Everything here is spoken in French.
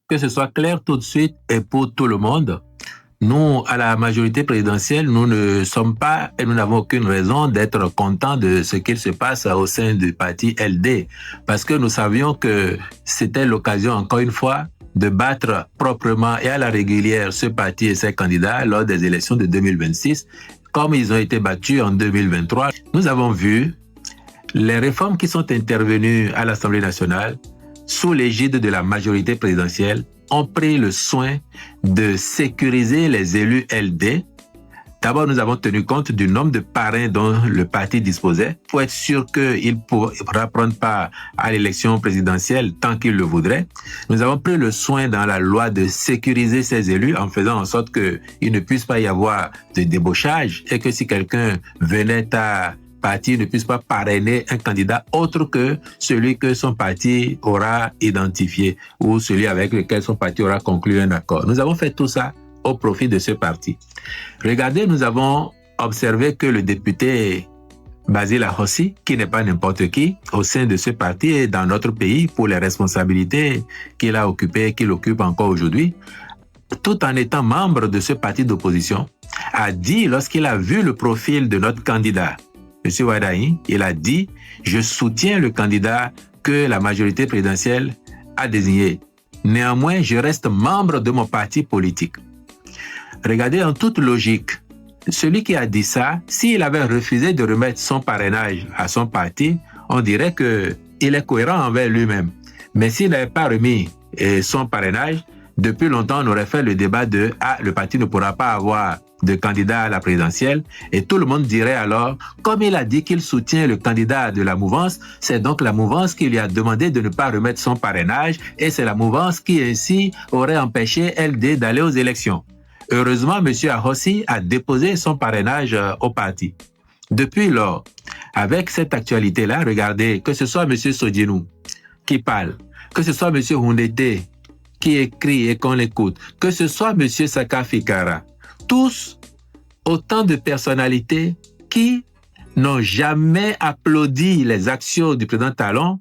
que ce soit clair tout de suite et pour tout le monde. Nous, à la majorité présidentielle, nous ne sommes pas et nous n'avons aucune raison d'être contents de ce qu'il se passe au sein du parti LD, parce que nous savions que c'était l'occasion, encore une fois, de battre proprement et à la régulière ce parti et ses candidats lors des élections de 2026, comme ils ont été battus en 2023. Nous avons vu les réformes qui sont intervenues à l'Assemblée nationale sous l'égide de la majorité présidentielle ont pris le soin de sécuriser les élus LD. D'abord, nous avons tenu compte du nombre de parrains dont le parti disposait pour être sûr qu'il pourra prendre part à l'élection présidentielle tant qu'il le voudrait. Nous avons pris le soin dans la loi de sécuriser ces élus en faisant en sorte qu'il ne puisse pas y avoir de débauchage et que si quelqu'un venait à parti ne puisse pas parrainer un candidat autre que celui que son parti aura identifié ou celui avec lequel son parti aura conclu un accord. Nous avons fait tout ça au profit de ce parti. Regardez, nous avons observé que le député Basil Ahossi, qui n'est pas n'importe qui, au sein de ce parti et dans notre pays, pour les responsabilités qu'il a occupées et qu'il occupe encore aujourd'hui, tout en étant membre de ce parti d'opposition, a dit, lorsqu'il a vu le profil de notre candidat, M. Wadaï, il a dit « Je soutiens le candidat que la majorité présidentielle a désigné. Néanmoins, je reste membre de mon parti politique. » Regardez, en toute logique, celui qui a dit ça, s'il avait refusé de remettre son parrainage à son parti, on dirait qu'il est cohérent envers lui-même. Mais s'il n'avait pas remis son parrainage, depuis longtemps, on aurait fait le débat de « Ah, le parti ne pourra pas avoir de candidat à la présidentielle » et tout le monde dirait alors, comme il a dit qu'il soutient le candidat de la mouvance, c'est donc la mouvance qui lui a demandé de ne pas remettre son parrainage et c'est la mouvance qui ainsi aurait empêché LD d'aller aux élections. Heureusement, M. Ahossi a déposé son parrainage au parti. Depuis lors, avec cette actualité-là, regardez, que ce soit M. Sodinou qui parle, que ce soit M. Hundete qui écrit et qu'on l'écoute, que ce soit M. Saka Fikara, tous autant de personnalités qui n'ont jamais applaudi les actions du président Talon,